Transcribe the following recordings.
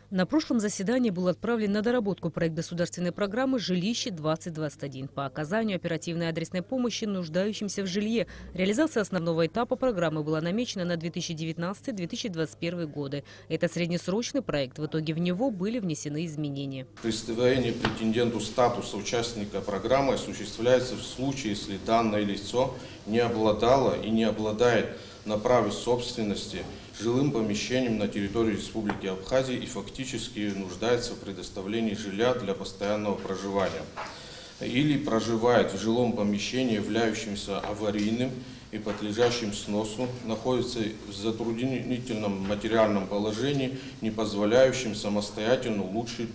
На прошлом заседании был отправлен на доработку проект государственной программы «Жилище-2021» по оказанию оперативной адресной помощи нуждающимся в жилье. Реализация основного этапа программы была намечена на 2019-2021 годы. Это среднесрочный проект. В итоге в него были внесены изменения. Присвоение претенденту статуса участника программы осуществляется в случае, если данное лицо не обладало и не обладает на праве собственности жилым помещением на территории Республики Абхазия и фактически нуждается в предоставлении жилья для постоянного проживания. Или проживает в жилом помещении, являющемся аварийным и подлежащим сносу, находится в затруднительном материальном положении, не позволяющем самостоятельно улучшить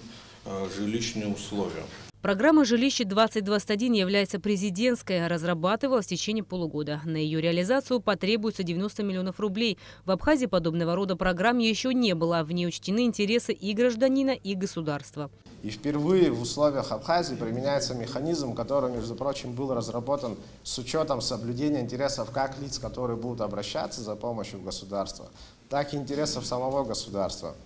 жилищные условия. Программа «Жилище-2021» является президентской, разрабатывалась в течение полугода. На ее реализацию потребуется 90 миллионов рублей. В Абхазии подобного рода программ еще не было. В ней учтены интересы и гражданина, и государства. И впервые в условиях Абхазии применяется механизм, который, между прочим, был разработан с учетом соблюдения интересов как лиц, которые будут обращаться за помощью в государство, так и интересов самого государства.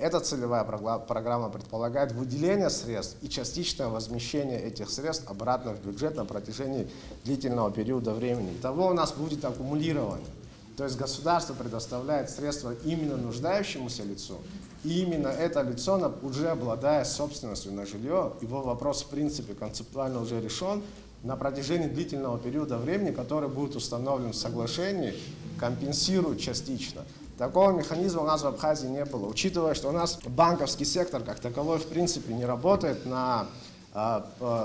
Эта целевая программа предполагает выделение средств и частичное возмещение этих средств обратно в бюджет на протяжении длительного периода времени. Итого у нас будет аккумулирование. То есть государство предоставляет средства именно нуждающемуся лицу, и именно это лицо, уже обладая собственностью на жилье, его вопрос в принципе концептуально уже решен, на протяжении длительного периода времени, который будет установлен в соглашении, компенсирует частично. Такого механизма у нас в Абхазии не было. Учитывая, что у нас банковский сектор как таковой в принципе не работает на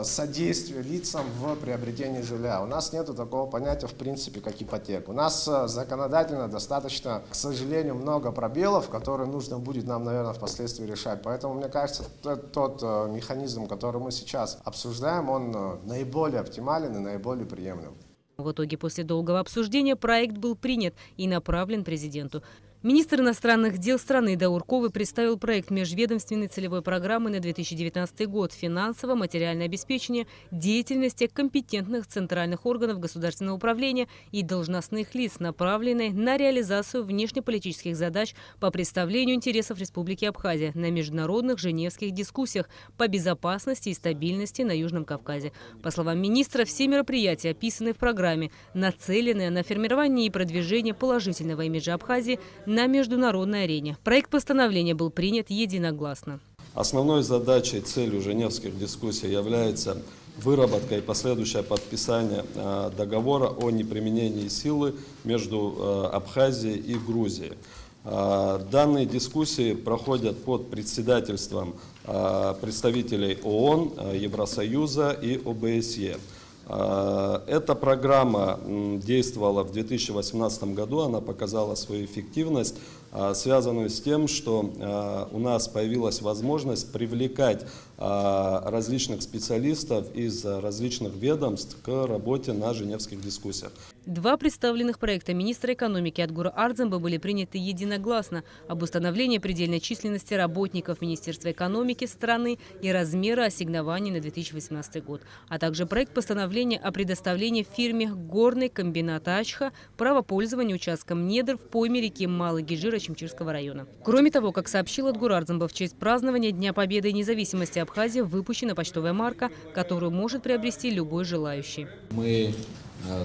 содействие лицам в приобретении жилья. У нас нет такого понятия в принципе как ипотека. У нас законодательно достаточно, к сожалению, много пробелов, которые нужно будет нам, наверное, впоследствии решать. Поэтому, мне кажется, тот механизм, который мы сейчас обсуждаем, он наиболее оптимален и наиболее приемлем. В итоге, после долгого обсуждения, проект был принят и направлен президенту. Министр иностранных дел страны Даур Ковы представил проект межведомственной целевой программы на 2019 год «Финансово-материальное обеспечение деятельности компетентных центральных органов государственного управления и должностных лиц, направленной на реализацию внешнеполитических задач по представлению интересов Республики Абхазия на международных женевских дискуссиях по безопасности и стабильности на Южном Кавказе». По словам министра, все мероприятия, описанные в программе, нацелены на формирование и продвижение положительного имиджа Абхазии на международной арене. Проект постановления был принят единогласно. Основной задачей, целью женевских дискуссий является выработка и последующее подписание договора о неприменении силы между Абхазией и Грузией. Данные дискуссии проходят под председательством представителей ООН, Евросоюза и ОБСЕ. Эта программа действовала в 2018 году, она показала свою эффективность, связанную с тем, что у нас появилась возможность привлекать различных специалистов из различных ведомств к работе на женевских дискуссиях. Два представленных проекта министра экономики Адгура Ардземба были приняты единогласно об установлении предельной численности работников Министерства экономики страны и размера ассигнований на 2018 год, а также проект постановления о предоставлении фирме «Горный комбинат Ачха» право пользования участком недр в пойме реки Малый Гижира Чимчирского района. Кроме того, как сообщил Адгур Ардземба, в честь празднования Дня Победы и независимости Абхазии выпущена почтовая марка, которую может приобрести любой желающий. Мы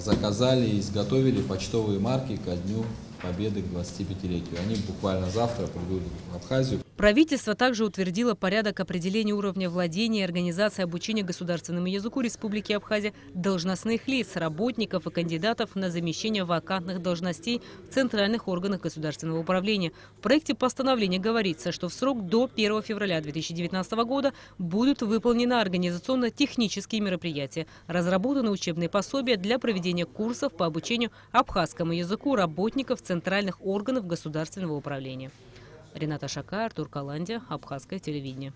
заказали и изготовили почтовые марки ко Дню Победы к 25-летию. Они буквально завтра придут в Абхазию. Правительство также утвердило порядок определения уровня владения и организации обучения государственному языку Республики Абхазия должностных лиц, работников и кандидатов на замещение вакантных должностей в центральных органах государственного управления. В проекте постановления говорится, что в срок до 1 февраля 2019 года будут выполнены организационно-технические мероприятия, разработаны учебные пособия для проведения курсов по обучению абхазскому языку работников центральных органов государственного управления. Рената Шака, Артур Каландя, Абхазское телевидение.